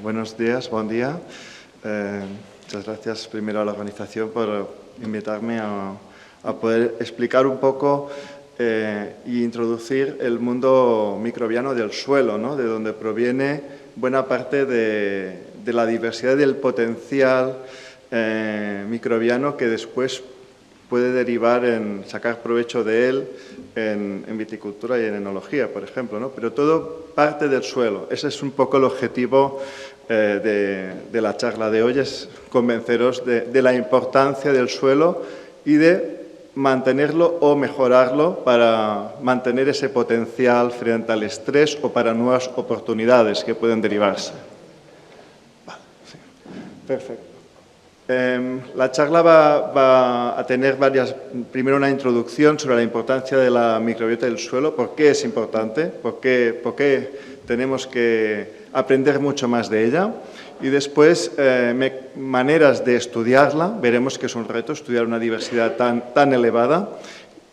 Buenos días, buen día. Muchas gracias primero a la organización por invitarme a poder explicar un poco e introducir el mundo microbiano del suelo, ¿no? De donde proviene buena parte de la diversidad del potencial microbiano que después puede derivar en sacar provecho de él en viticultura y en enología, por ejemplo, ¿no? Pero todo parte del suelo. Ese es un poco el objetivo de la charla de hoy, es convenceros de la importancia del suelo y de mantenerlo o mejorarlo para mantener ese potencial frente al estrés o para nuevas oportunidades que pueden derivarse. Vale, sí. Perfecto. La charla va a tener primero una introducción sobre la importancia de la microbiota del suelo, por qué es importante, por qué tenemos que aprender mucho más de ella y después maneras de estudiarla, veremos que es un reto estudiar una diversidad tan elevada.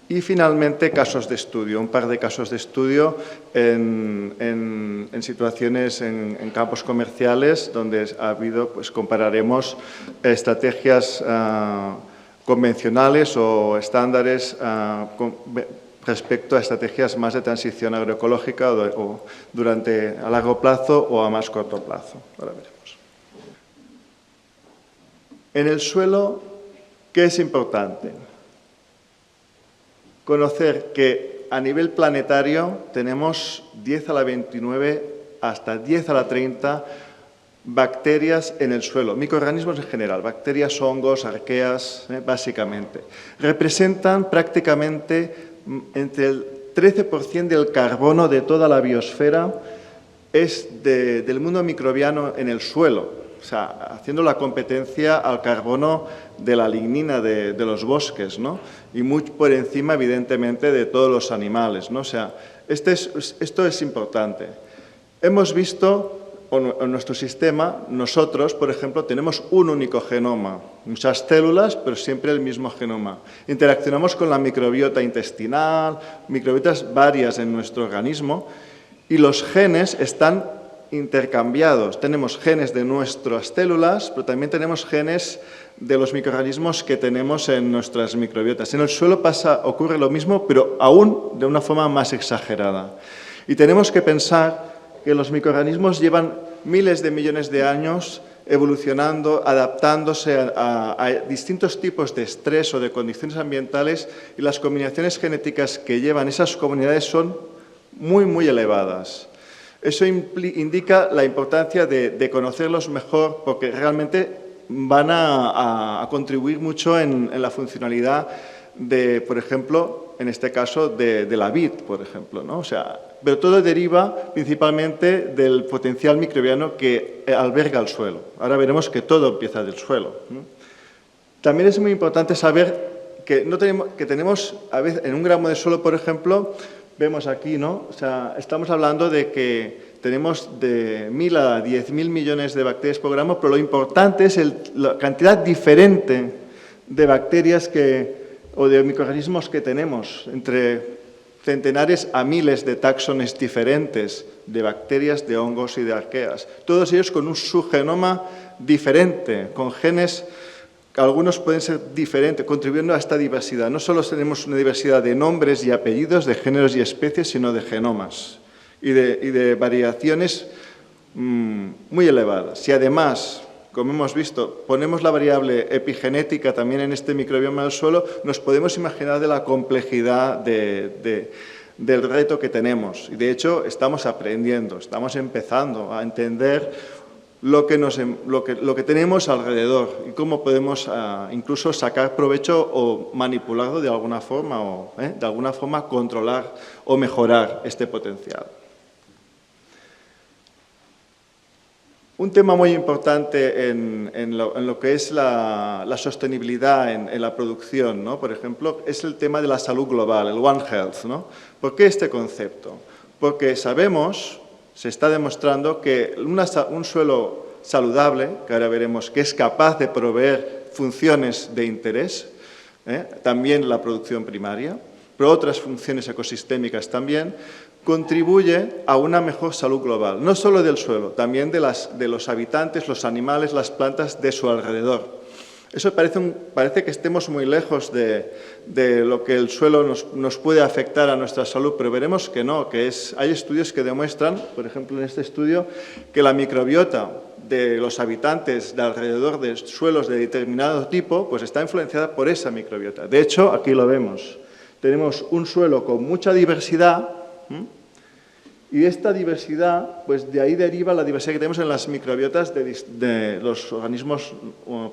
Y finalmente, casos de estudio, un par de casos de estudio en situaciones, en campos comerciales, donde pues compararemos estrategias convencionales o estándares respecto a estrategias más de transición agroecológica o a largo plazo o a más corto plazo. Ahora veremos. En el suelo, ¿qué es importante? Conocer que a nivel planetario tenemos 10 a la 29 hasta 10 a la 30 bacterias en el suelo, microorganismos en general, bacterias, hongos, arqueas, básicamente. Representan prácticamente entre el 13% del carbono de toda la biosfera es del mundo microbiano en el suelo. O sea, haciendo la competencia al carbono de la lignina de los bosques, ¿no? Y muy por encima, evidentemente, de todos los animales, ¿no? O sea, esto es importante. Hemos visto, en nuestro sistema, nosotros, por ejemplo, tenemos un único genoma, muchas células, pero siempre el mismo genoma. Interaccionamos con la microbiota intestinal, microbiotas varias en nuestro organismo, y los genes están intercambiados. Tenemos genes de nuestras células, pero también tenemos genes de los microorganismos que tenemos en nuestras microbiotas. En el suelo ocurre lo mismo, pero aún de una forma más exagerada. Y tenemos que pensar que los microorganismos llevan miles de millones de años evolucionando, adaptándose a distintos tipos de estrés o de condiciones ambientales, y las combinaciones genéticas que llevan esas comunidades son muy, muy elevadas. Eso indica la importancia de conocerlos mejor, porque realmente van a contribuir mucho en la funcionalidad de, por ejemplo, en este caso, de la vid, por ejemplo, ¿no? O sea, pero todo deriva principalmente del potencial microbiano que alberga el suelo. Ahora veremos que todo empieza del suelo, ¿no? También es muy importante saber que tenemos, a veces, en un gramo de suelo, por ejemplo, vemos aquí, ¿no? O sea, estamos hablando de que tenemos de 1.000 a 10.000 millones de bacterias por gramo, pero lo importante es la cantidad diferente de bacterias o de microorganismos que tenemos, entre centenares a miles de taxones diferentes de bacterias, de hongos y de arqueas. Todos ellos con un subgenoma diferente, con genes. Algunos pueden ser diferentes, contribuyendo a esta diversidad. No solo tenemos una diversidad de nombres y apellidos, de géneros y especies, sino de genomas y de variaciones muy elevadas. Y además, como hemos visto, ponemos la variable epigenética también en este microbioma del suelo, nos podemos imaginar de la complejidad del reto que tenemos. Y de hecho, estamos aprendiendo, estamos empezando a entender lo que tenemos alrededor y cómo podemos incluso sacar provecho o manipularlo de alguna forma o de alguna forma controlar o mejorar este potencial. Un tema muy importante en lo que es la sostenibilidad en la producción, ¿no? Por ejemplo, es el tema de la salud global, el One Health, ¿no? ¿Por qué este concepto? Porque sabemos, se está demostrando que un suelo saludable, que ahora veremos que es capaz de proveer funciones de interés, también la producción primaria, pero otras funciones ecosistémicas también, contribuye a una mejor salud global, no solo del suelo, también de los habitantes, los animales, las plantas de su alrededor. Eso parece que estemos muy lejos de lo que el suelo nos puede afectar a nuestra salud, pero veremos que no, hay estudios que demuestran, por ejemplo en este estudio, que la microbiota de los habitantes de alrededor de suelos de determinado tipo, pues está influenciada por esa microbiota. De hecho, aquí lo vemos, tenemos un suelo con mucha diversidad, y esta diversidad, pues de ahí deriva la diversidad que tenemos en las microbiotas de los organismos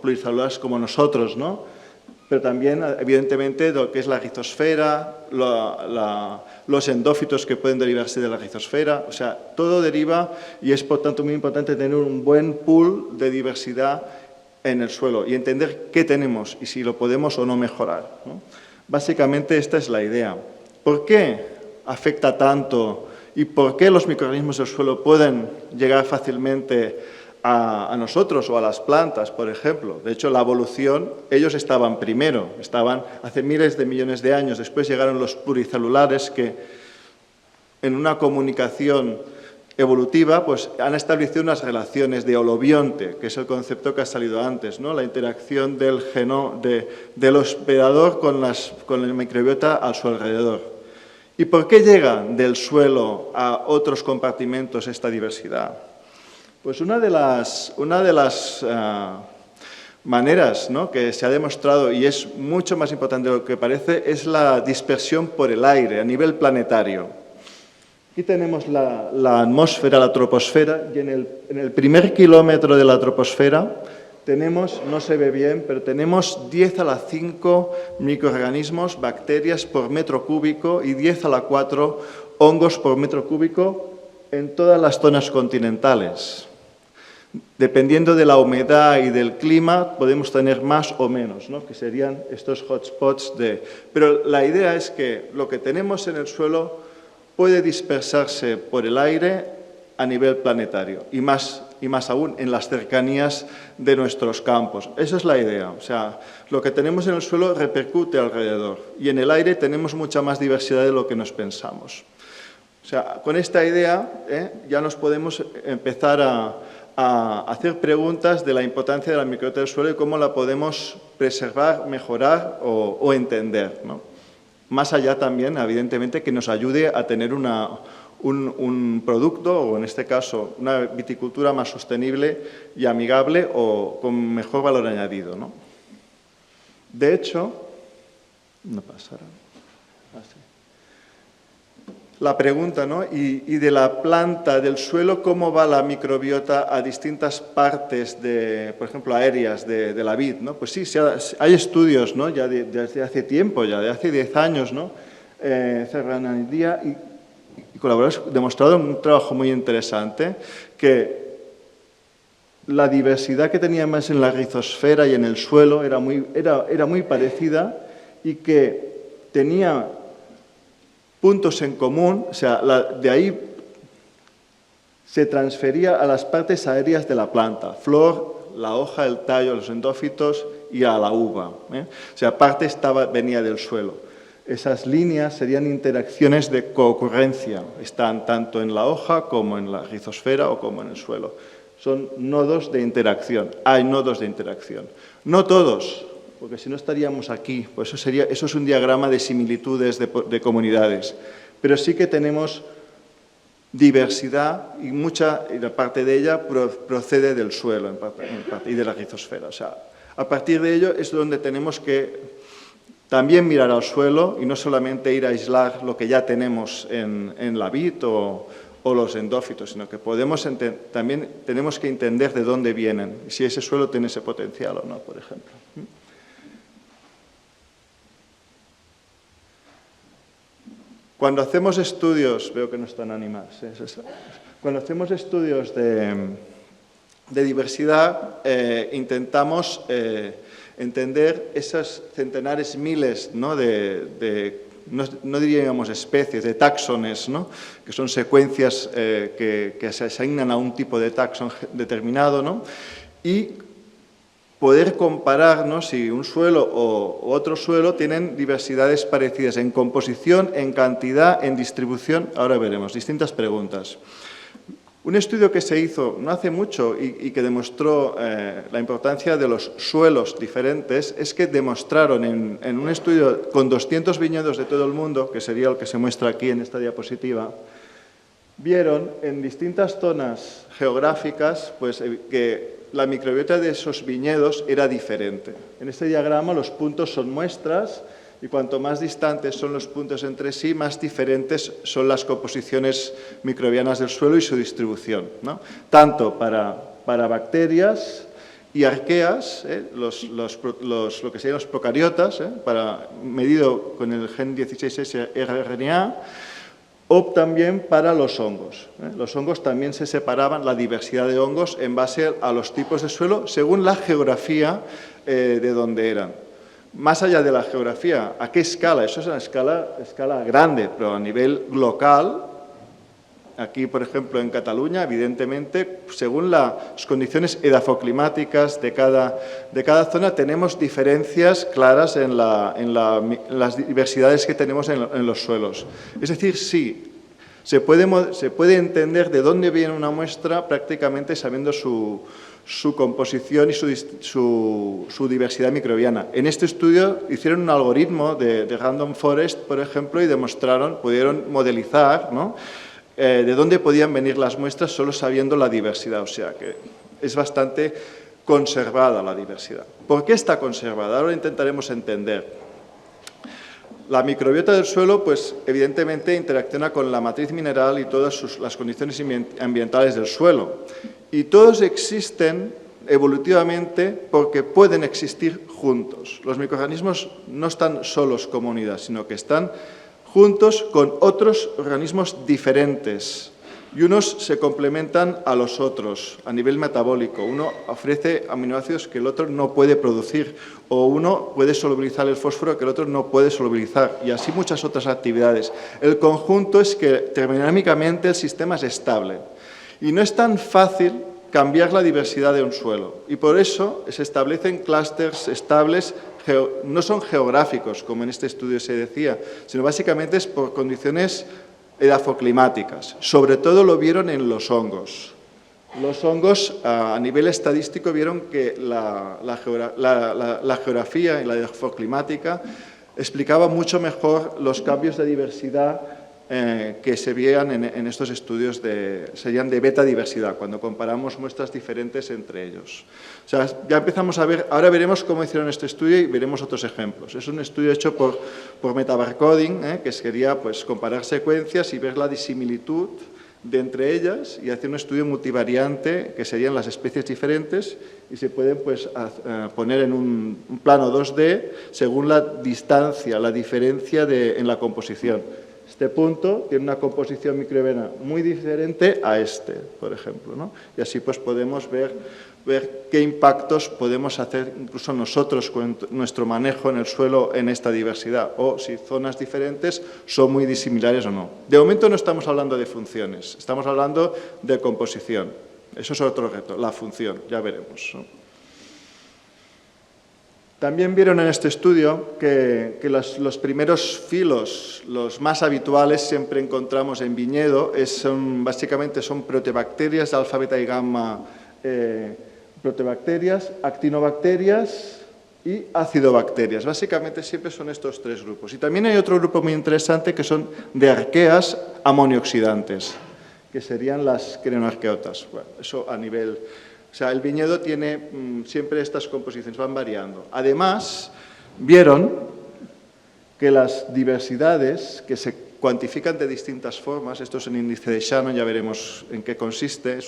pluricelulares como nosotros, ¿no? Pero también, evidentemente, lo que es la rizosfera, los endófitos que pueden derivarse de la rizosfera, o sea, todo deriva y es, por tanto, muy importante tener un buen pool de diversidad en el suelo y entender qué tenemos y si lo podemos o no mejorar, ¿no? Básicamente, esta es la idea. ¿Por qué afecta tanto? ¿Y por qué los microorganismos del suelo pueden llegar fácilmente a nosotros o a las plantas, por ejemplo? De hecho, la evolución, ellos estaban primero, estaban hace miles de millones de años. Después llegaron los pluricelulares que, en una comunicación evolutiva, pues han establecido unas relaciones de holobionte, que es el concepto que ha salido antes, ¿no? La interacción del del hospedador con el microbiota a su alrededor. ¿Y por qué llega del suelo a otros compartimentos esta diversidad? Pues una de las maneras, ¿no?, que se ha demostrado, y es mucho más importante de lo que parece, es la dispersión por el aire a nivel planetario. Aquí tenemos la atmósfera, la troposfera, y en el primer kilómetro de la troposfera tenemos, no se ve bien, pero tenemos 10 a la 5 microorganismos, bacterias por metro cúbico y 10 a la 4 hongos por metro cúbico en todas las zonas continentales. Dependiendo de la humedad y del clima, podemos tener más o menos, ¿no?, que serían estos hotspots Pero la idea es que lo que tenemos en el suelo puede dispersarse por el aire a nivel planetario y más aún en las cercanías de nuestros campos. Esa es la idea. O sea, lo que tenemos en el suelo repercute alrededor y en el aire tenemos mucha más diversidad de lo que nos pensamos. O sea, con esta idea ya nos podemos empezar a hacer preguntas de la importancia de la microbiota del suelo y cómo la podemos preservar, mejorar o entender, ¿no? Más allá también, evidentemente, que nos ayude a tener un producto, o en este caso, una viticultura más sostenible y amigable o con mejor valor añadido, ¿no? De hecho, no pasará. La pregunta, ¿no? Y de la planta, del suelo, ¿cómo va la microbiota a distintas partes, por ejemplo, aéreas de la vid, ¿no? Pues sí, hay estudios, ¿no?, ya desde hace tiempo, ya de hace 10 años, ¿no? Serranandía y colaboradores demostrado en un trabajo muy interesante que la diversidad que teníamos en la rizosfera y en el suelo era muy parecida y que tenía puntos en común, o sea, de ahí se transfería a las partes aéreas de la planta, flor, la hoja, el tallo, los endófitos y a la uva, ¿eh? O sea, parte venía del suelo. Esas líneas serían interacciones de coocurrencia, están tanto en la hoja como en la rizosfera o como en el suelo. Son nodos de interacción, hay nodos de interacción. No todos, porque si no estaríamos aquí, pues eso es un diagrama de similitudes de comunidades, pero sí que tenemos diversidad y la parte de ella procede del suelo en parte, y de la rizosfera. O sea, a partir de ello es donde tenemos que también mirar al suelo y no solamente ir a aislar lo que ya tenemos en la vid o los endófitos, sino que también tenemos que entender de dónde vienen y si ese suelo tiene ese potencial o no, por ejemplo. Cuando hacemos estudios, veo que no están animados, cuando hacemos estudios de diversidad, intentamos entender esas centenares, miles, ¿no?, no diríamos especies, de táxones, ¿no?, que son secuencias que se asignan a un tipo de taxón determinado, ¿no?, y poder comparar, ¿no?, si un suelo o otro suelo tienen diversidades parecidas en composición, en cantidad, en distribución. Ahora veremos, distintas preguntas. Un estudio que se hizo no hace mucho y que demostró la importancia de los suelos diferentes es que demostraron en un estudio con 200 viñedos de todo el mundo, que sería el que se muestra aquí en esta diapositiva, vieron en distintas zonas geográficas pues, que la microbiota de esos viñedos era diferente. En este diagrama los puntos son muestras y cuanto más distantes son los puntos entre sí, más diferentes son las composiciones microbianas del suelo y su distribución, ¿no? Tanto para bacterias y arqueas, lo que serían los procariotas, medido con el gen 16S RNA, o también para los hongos. Los hongos también se separaban, la diversidad de hongos, en base a los tipos de suelo, según la geografía de donde eran. Más allá de la geografía, ¿a qué escala? Eso es una escala grande, pero a nivel local, aquí, por ejemplo, en Cataluña, evidentemente, según las condiciones edafoclimáticas de cada zona, tenemos diferencias claras en las diversidades que tenemos en los suelos. Es decir, sí, se puede entender de dónde viene una muestra prácticamente sabiendo su composición y su diversidad microbiana. En este estudio hicieron un algoritmo de Random Forest, por ejemplo, y pudieron modelizar, ¿no?, de dónde podían venir las muestras solo sabiendo la diversidad, o sea que es bastante conservada la diversidad. ¿Por qué está conservada? Ahora intentaremos entender. La microbiota del suelo, pues evidentemente interacciona con la matriz mineral y todas las condiciones ambientales del suelo. Y todos existen evolutivamente porque pueden existir juntos. Los microorganismos no están solos como unidad, sino que están juntos con otros organismos diferentes. Y unos se complementan a los otros a nivel metabólico. Uno ofrece aminoácidos que el otro no puede producir, o uno puede solubilizar el fósforo que el otro no puede solubilizar, y así muchas otras actividades. El conjunto es que termodinámicamente el sistema es estable. Y no es tan fácil cambiar la diversidad de un suelo. Y por eso se establecen clústeres estables, no son geográficos, como en este estudio se decía, sino básicamente es por condiciones edafoclimáticas. Sobre todo lo vieron en los hongos. Los hongos, a nivel estadístico, vieron que la geografía y la edafoclimática explicaba mucho mejor los cambios de diversidad que se veían en estos estudios serían de beta diversidad, cuando comparamos muestras diferentes entre ellos. O sea, ya empezamos a ver, ahora veremos cómo hicieron este estudio y veremos otros ejemplos. Es un estudio hecho por metabarcoding, que sería pues, comparar secuencias y ver la disimilitud de entre ellas y hacer un estudio multivariante, que serían las especies diferentes, y se pueden pues, poner en un plano 2D según la distancia, la diferencia en la composición. Este punto tiene una composición microbiana muy diferente a este, por ejemplo, ¿no? Y así pues podemos ver qué impactos podemos hacer incluso nosotros con nuestro manejo en el suelo en esta diversidad, o si zonas diferentes son muy disimilares o no. De momento no estamos hablando de funciones, estamos hablando de composición. Eso es otro reto, la función, ya veremos, ¿no? También vieron en este estudio que los primeros filos, los más habituales, siempre encontramos en viñedo, básicamente son proteobacterias de alfa, beta y gamma, proteobacterias, actinobacterias y acidobacterias. Básicamente siempre son estos tres grupos. Y también hay otro grupo muy interesante que son de arqueas amonioxidantes, que serían las crenoarqueotas. Bueno, eso a nivel... O sea, el viñedo tiene siempre estas composiciones, van variando. Además, vieron que las diversidades que se cuantifican de distintas formas, esto es un índice de Shannon, ya veremos en qué consiste,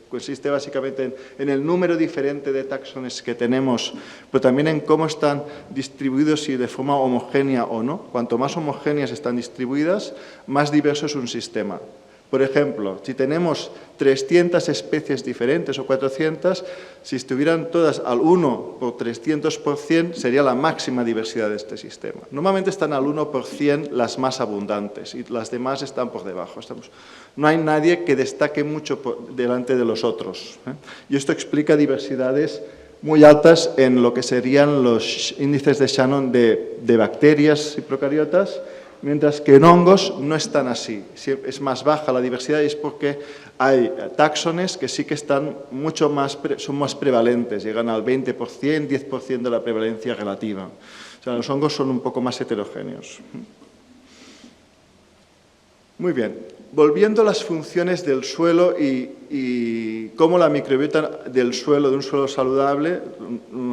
consiste básicamente en el número diferente de taxones que tenemos, pero también en cómo están distribuidos y de forma homogénea o no. Cuanto más homogéneas están distribuidas, más diverso es un sistema. Por ejemplo, si tenemos 300 especies diferentes o 400, si estuvieran todas al 1 por 300%, sería la máxima diversidad de este sistema. Normalmente están al 1 por 100 las más abundantes y las demás están por debajo. No hay nadie que destaque mucho delante de los otros, ¿eh? Y esto explica diversidades muy altas en lo que serían los índices de Shannon de bacterias y procariotas, mientras que en hongos no están así. Es más baja la diversidad y es porque hay táxones que sí que están son más prevalentes, llegan al 20%, 10% de la prevalencia relativa. O sea, los hongos son un poco más heterogéneos. Muy bien. Volviendo a las funciones del suelo y cómo la microbiota del suelo, de un suelo saludable,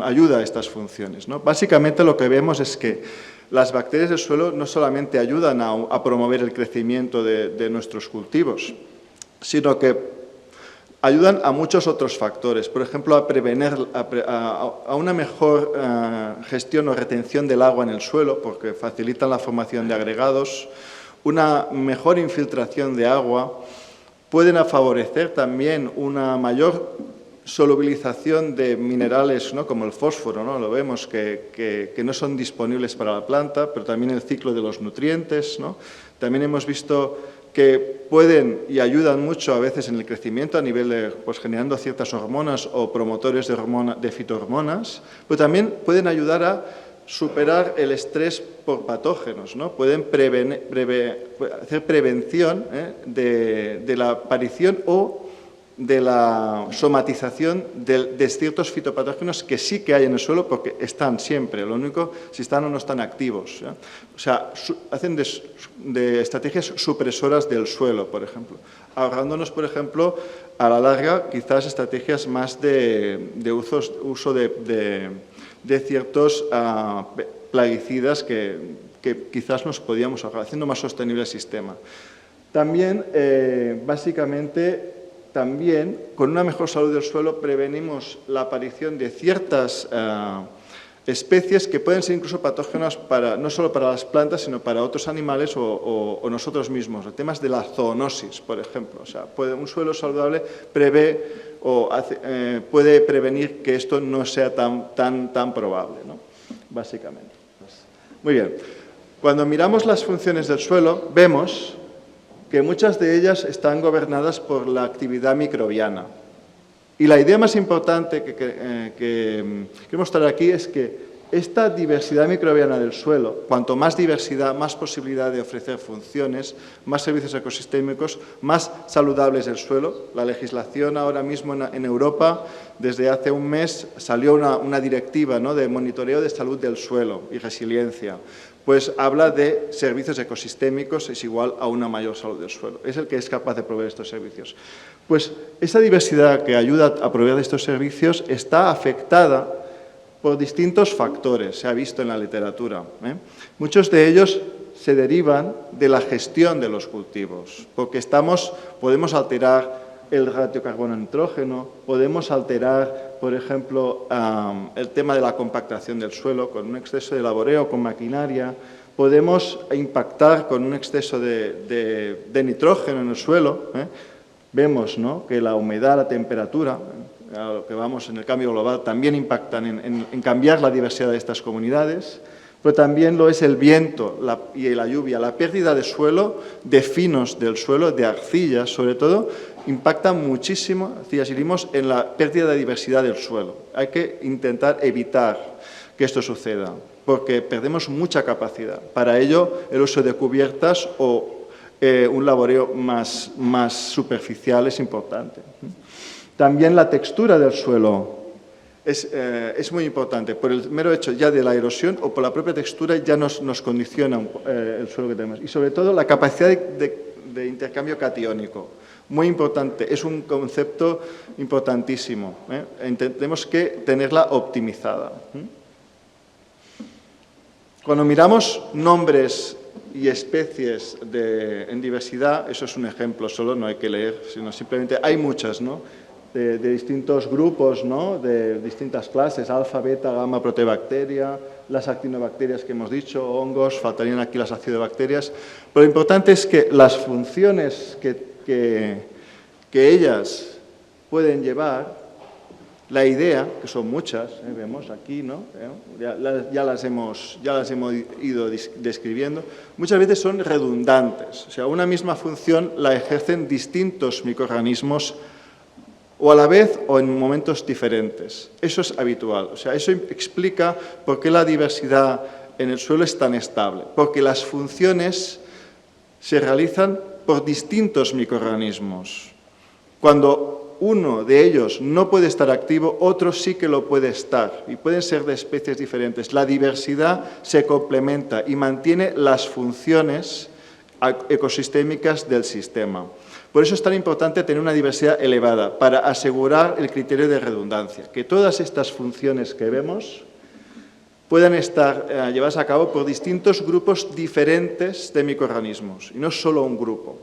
ayuda a estas funciones, ¿no? Básicamente lo que vemos es que las bacterias del suelo no solamente ayudan a promover el crecimiento de nuestros cultivos, sino que ayudan a muchos otros factores. Por ejemplo, a prevenir a una mejor gestión o retención del agua en el suelo, porque facilitan la formación de agregados, una mejor infiltración de agua, pueden favorecer también una mayor solubilización de minerales, ¿no?, como el fósforo, ¿no? Lo vemos que no son disponibles para la planta, pero también el ciclo de los nutrientes, ¿no? También hemos visto que pueden y ayudan mucho a veces en el crecimiento a nivel de, pues, generando ciertas hormonas o promotores de fitohormonas, pero también pueden ayudar a superar el estrés por patógenos, ¿no? Pueden hacer prevención de la aparición o de la somatización de ciertos fitopatógenos que sí que hay en el suelo porque están siempre, lo único si están o no están activos, ¿ya? O sea, hacen de estrategias supresoras del suelo, por ejemplo, ahorrándonos, por ejemplo, a la larga quizás estrategias más de uso de ciertos plaguicidas que quizás nos podíamos ahorrar, haciendo más sostenible el sistema. También, básicamente, con una mejor salud del suelo prevenimos la aparición de ciertas especies que pueden ser incluso patógenas no solo para las plantas, sino para otros animales o nosotros mismos. Los temas de la zoonosis, por ejemplo. O sea, un suelo saludable puede prevenir que esto no sea tan probable, ¿no? Básicamente. Muy bien. Cuando miramos las funciones del suelo, vemos que muchas de ellas están gobernadas por la actividad microbiana. Y la idea más importante que quiero mostrar aquí es que esta diversidad microbiana del suelo, cuanto más diversidad, más posibilidad de ofrecer funciones, más servicios ecosistémicos, más saludable es el suelo. La legislación ahora mismo en Europa, desde hace un mes, salió una directiva, ¿no?, de monitoreo de salud del suelo y resiliencia. Pues habla de servicios ecosistémicos, es igual a una mayor salud del suelo. Es el que es capaz de proveer estos servicios. Pues esa diversidad que ayuda a proveer estos servicios está afectada por distintos factores, se ha visto en la literatura, ¿eh? Muchos de ellos se derivan de la gestión de los cultivos, porque podemos alterar el ratio carbono-nitrógeno, podemos alterar, por ejemplo, el tema de la compactación del suelo con un exceso de laboreo, con maquinaria, podemos impactar con un exceso de nitrógeno en el suelo, ¿eh? Vemos, ¿no?, que la humedad, la temperatura, a lo que vamos en el cambio global, también impactan en cambiar la diversidad de estas comunidades, pero también lo es el viento y la lluvia, la pérdida de suelo, de finos del suelo, de arcillas sobre todo, impacta muchísimo, arcillas y limos, en la pérdida de diversidad del suelo. Hay que intentar evitar que esto suceda, porque perdemos mucha capacidad. Para ello, el uso de cubiertas o un laboreo más superficial es importante. También la textura del suelo es muy importante. Por el mero hecho ya de la erosión o por la propia textura ya nos condiciona el suelo que tenemos. Y sobre todo la capacidad de intercambio catiónico. Muy importante, es un concepto importantísimo, ¿eh? Tenemos que tenerla optimizada. Cuando miramos nombres y especies en diversidad, eso es un ejemplo solo, no hay que leer, sino simplemente hay muchas, ¿no?, de distintos grupos, ¿no?, de distintas clases, alfa, beta, gamma, proteobacteria, las actinobacterias que hemos dicho, hongos, faltarían aquí las acidobacterias. Pero lo importante es que las funciones que ellas pueden llevar, la idea, que son muchas, vemos aquí, ¿no?, ya las hemos ido describiendo, muchas veces son redundantes. O sea, una misma función la ejercen distintos microorganismos o a la vez o en momentos diferentes. Eso es habitual. O sea, eso explica por qué la diversidad en el suelo es tan estable, porque las funciones se realizan por distintos microorganismos. Cuando uno de ellos no puede estar activo, otro sí que lo puede estar, y pueden ser de especies diferentes. La diversidad se complementa y mantiene las funciones ecosistémicas del sistema. Por eso es tan importante tener una diversidad elevada, para asegurar el criterio de redundancia, que todas estas funciones que vemos puedan estar llevadas a cabo por distintos grupos diferentes de microorganismos, y no solo un grupo.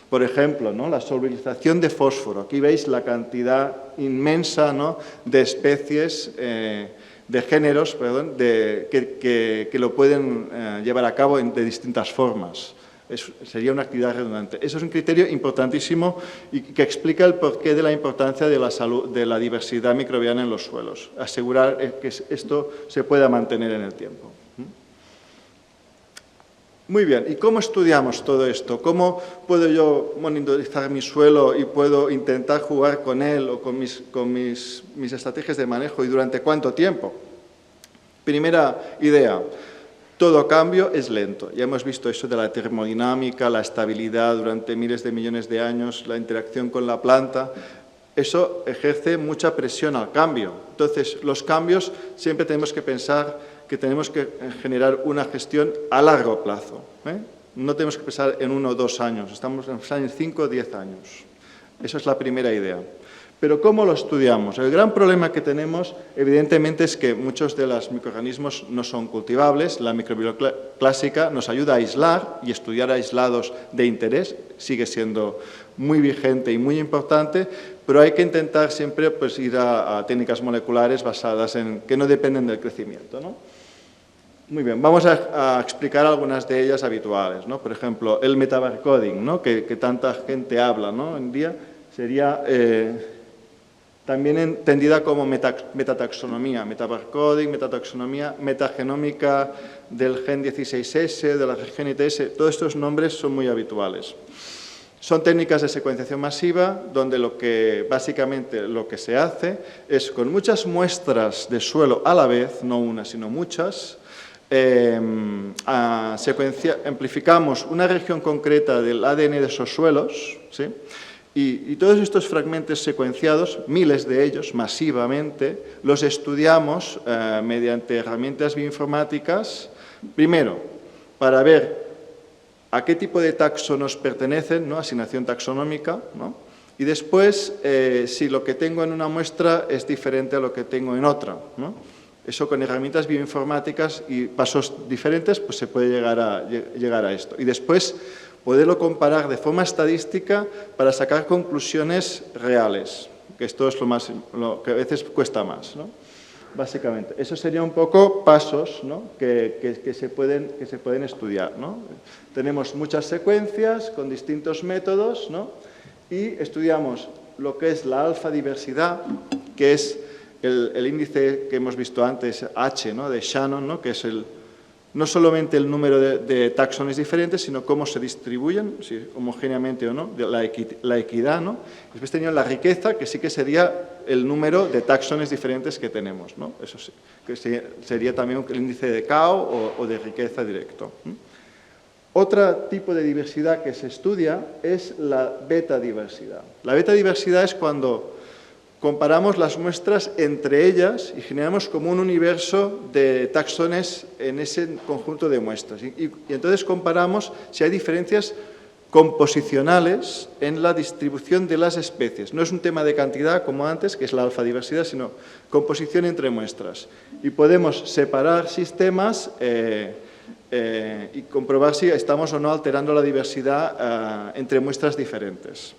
Por ejemplo, ¿no?, la solubilización de fósforo. Aquí veis la cantidad inmensa, ¿no?, de especies, de géneros, perdón, que lo pueden llevar a cabo de distintas formas. Sería una actividad redundante. Eso es un criterio importantísimo y que explica el porqué de la importancia de la salud, de la diversidad microbiana en los suelos. Asegurar que esto se pueda mantener en el tiempo. Muy bien, ¿y cómo estudiamos todo esto? ¿Cómo puedo yo monitorizar mi suelo y puedo intentar jugar con él o con mis estrategias de manejo, y durante cuánto tiempo? Primera idea. Todo cambio es lento. Ya hemos visto eso de la termodinámica, la estabilidad durante miles de millones de años, la interacción con la planta. Eso ejerce mucha presión al cambio. Entonces, los cambios siempre tenemos que pensar que tenemos que generar una gestión a largo plazo. No tenemos que pensar en 1 o 2 años, estamos pensando en 5 o 10 años. Esa es la primera idea. Pero ¿cómo lo estudiamos? El gran problema que tenemos, evidentemente, es que muchos de los microorganismos no son cultivables. La microbiología clásica nos ayuda a aislar y estudiar aislados de interés. Sigue siendo muy vigente y muy importante, pero hay que intentar siempre ir a técnicas moleculares basadas en que no dependen del crecimiento, ¿no? Muy bien, vamos a explicar algunas de ellas habituales, ¿no? Por ejemplo, el metabarcoding, ¿no?, que tanta gente habla, ¿no?, en día, sería también entendida como metataxonomía, metabarcoding, metataxonomía, metagenómica del gen 16S, de la región ITS. Todos estos nombres son muy habituales. Son técnicas de secuenciación masiva, donde básicamente lo que se hace es, con muchas muestras de suelo a la vez, no una, sino muchas, amplificamos una región concreta del ADN de esos suelos, ¿sí?, y todos estos fragmentos secuenciados, miles de ellos, masivamente, los estudiamos mediante herramientas bioinformáticas, primero, para ver a qué tipo de taxonos pertenecen, ¿no?, asignación taxonómica, ¿no?, y después si lo que tengo en una muestra es diferente a lo que tengo en otra, ¿no? Eso, con herramientas bioinformáticas y pasos diferentes, pues se puede llegar a esto. Y después poderlo comparar de forma estadística para sacar conclusiones reales, que esto es lo que a veces cuesta más, ¿no? Básicamente, eso sería un poco pasos, ¿no?, que se pueden estudiar, ¿no? Tenemos muchas secuencias con distintos métodos, ¿no?, y estudiamos lo que es la alfa diversidad, que es el índice que hemos visto antes, H, ¿no?, de Shannon, ¿no?, que es no solamente el número de taxones diferentes, sino cómo se distribuyen, si homogéneamente o no, la equidad, ¿no? Después teníamos la riqueza, que sí que sería el número de taxones diferentes que tenemos, ¿no? Eso sí, que sería también el índice de CAO o de riqueza directo. Otro tipo de diversidad que se estudia es la beta diversidad. La beta diversidad es cuando comparamos las muestras entre ellas y generamos como un universo de taxones en ese conjunto de muestras. Y entonces comparamos si hay diferencias composicionales en la distribución de las especies. No es un tema de cantidad como antes, que es la alfa diversidad, sino composición entre muestras. Y podemos separar sistemas y comprobar si estamos o no alterando la diversidad entre muestras diferentes.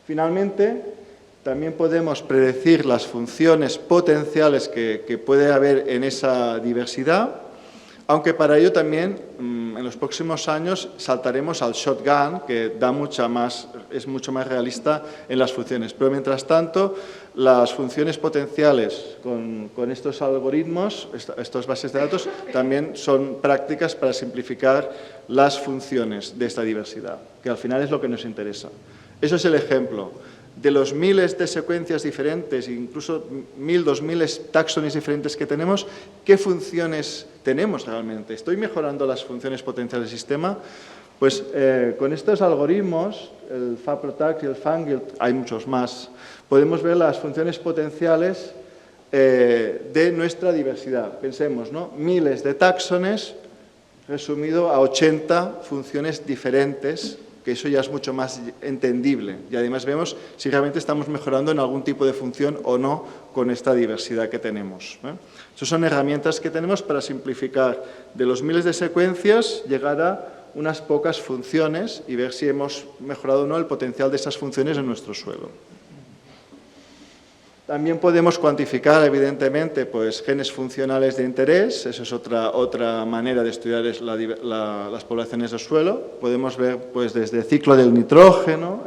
Finalmente, también podemos predecir las funciones potenciales que puede haber en esa diversidad, aunque para ello también en los próximos años saltaremos al shotgun, que es mucho más realista en las funciones. Pero mientras tanto, las funciones potenciales con estos algoritmos, estas bases de datos, también son prácticas para simplificar las funciones de esta diversidad, que al final es lo que nos interesa. Eso es el ejemplo. de los miles de secuencias diferentes, incluso 1000, 2000 taxones diferentes que tenemos, ¿qué funciones tenemos realmente? ¿Estoy mejorando las funciones potenciales del sistema? Pues con estos algoritmos, el FAPROTAX y el FANGIL, hay muchos más, podemos ver las funciones potenciales de nuestra diversidad. Pensemos, ¿no? Miles de taxones resumido a 80 funciones diferentes, que eso ya es mucho más entendible. Y además vemos si realmente estamos mejorando en algún tipo de función o no con esta diversidad que tenemos. Esas son herramientas que tenemos para simplificar de los miles de secuencias, llegar a unas pocas funciones y ver si hemos mejorado o no el potencial de esas funciones en nuestro suelo. También podemos cuantificar, evidentemente, pues, genes funcionales de interés. Eso es otra manera de estudiar las poblaciones de suelo. Podemos ver pues, desde el ciclo del nitrógeno,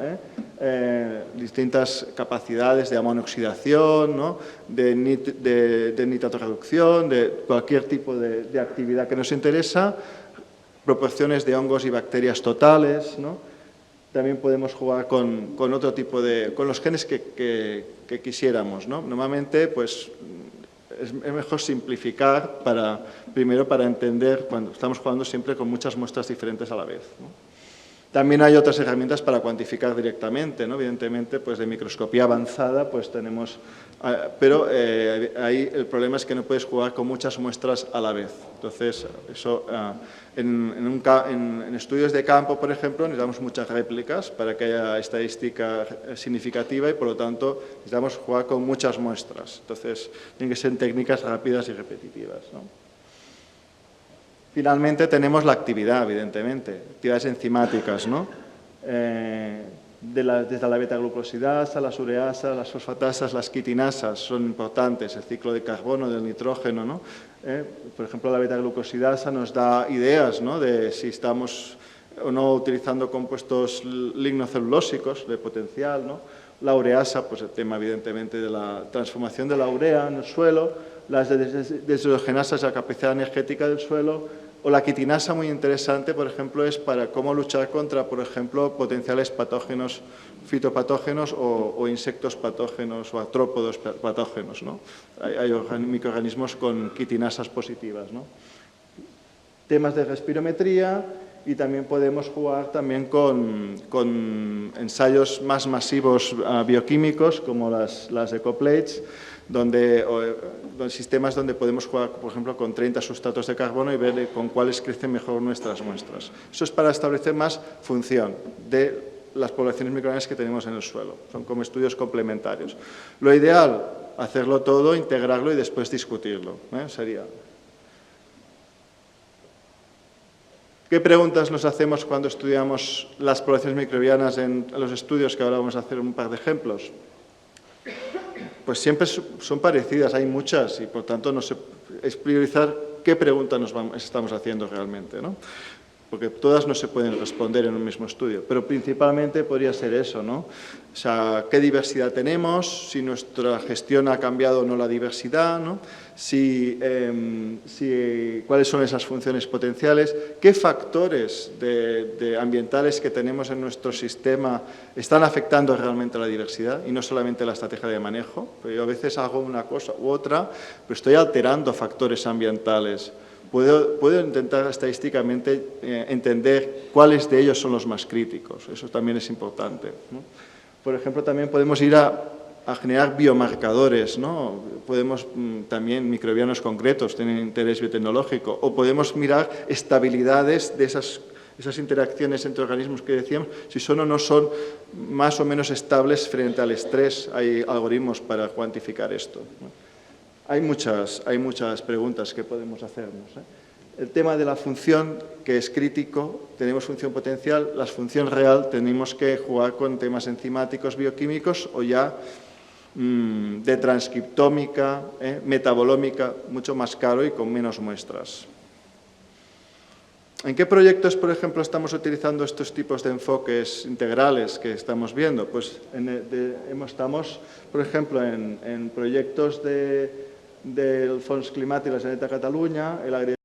distintas capacidades de amonooxidación, ¿no? de nitratorreducción, de cualquier tipo de actividad que nos interesa, proporciones de hongos y bacterias totales, ¿no? También podemos jugar con otro tipo con los genes que quisiéramos, ¿no? Normalmente, pues, es mejor simplificar primero para entender, cuando estamos jugando siempre con muchas muestras diferentes a la vez, ¿no? También hay otras herramientas para cuantificar directamente, ¿no? Evidentemente, pues de microscopía avanzada, pues tenemos... Pero ahí el problema es que no puedes jugar con muchas muestras a la vez. Entonces, eso, en estudios de campo, por ejemplo, necesitamos muchas réplicas para que haya estadística significativa y, por lo tanto, necesitamos jugar con muchas muestras. Entonces, tienen que ser técnicas rápidas y repetitivas, ¿no? Finalmente tenemos la actividad, evidentemente, actividades enzimáticas, ¿no? Desde la beta-glucosidasa, las ureasas, las fosfatasas, las quitinasas son importantes, el ciclo de carbono, del nitrógeno, ¿no? Por ejemplo, la beta-glucosidasa nos da ideas, ¿no? De si estamos o no utilizando compuestos lignocelulósicos de potencial, ¿no? La ureasa, pues el tema evidentemente de la transformación de la urea en el suelo, las deshidrogenasas, la capacidad energética del suelo, o la quitinasa, muy interesante, por ejemplo, es para cómo luchar contra, por ejemplo, potenciales patógenos, fitopatógenos o insectos patógenos o artrópodos patógenos, ¿no? Hay microorganismos con quitinasas positivas, ¿no? Temas de respirometría y también podemos jugar también con ensayos más masivos bioquímicos como las ecoplates, donde sistemas donde podemos jugar, por ejemplo, con 30 sustratos de carbono y ver con cuáles crecen mejor nuestras muestras. Eso es para establecer más función de las poblaciones microbianas que tenemos en el suelo. Son como estudios complementarios. Lo ideal, hacerlo todo, integrarlo y después discutirlo. Sería... ¿Qué preguntas nos hacemos cuando estudiamos las poblaciones microbianas en los estudios que ahora vamos a hacer un par de ejemplos? Pues siempre son parecidas, hay muchas y por tanto es priorizar qué preguntas estamos haciendo realmente, ¿no? Porque todas no se pueden responder en un mismo estudio, pero principalmente podría ser eso, ¿no? O sea, ¿qué diversidad tenemos? Si nuestra gestión ha cambiado o no la diversidad, ¿no? ¿Cuáles son esas funciones potenciales? ¿Qué factores ambientales que tenemos en nuestro sistema están afectando realmente a la diversidad y no solamente la estrategia de manejo? Porque yo a veces hago una cosa u otra, pero estoy alterando factores ambientales. Puedo intentar estadísticamente entender cuáles de ellos son los más críticos. Eso también es importante, ¿no? Por ejemplo, también podemos ir a generar biomarcadores, ¿no? Podemos también, microbianos concretos, tienen interés biotecnológico, o podemos mirar estabilidades de esas interacciones entre organismos que decíamos, si son o no son más o menos estables frente al estrés. Hay algoritmos para cuantificar esto, ¿no? Hay muchas preguntas que podemos hacernos, ¿eh? El tema de la función, que es crítico, tenemos función potencial, la función real tenemos que jugar con temas enzimáticos, bioquímicos o ya de transcriptómica, metabolómica, mucho más caro y con menos muestras. ¿En qué proyectos, por ejemplo, estamos utilizando estos tipos de enfoques integrales que estamos viendo? Pues estamos, por ejemplo, en proyectos del Fons Climàtic de la Generalitat de Catalunya, el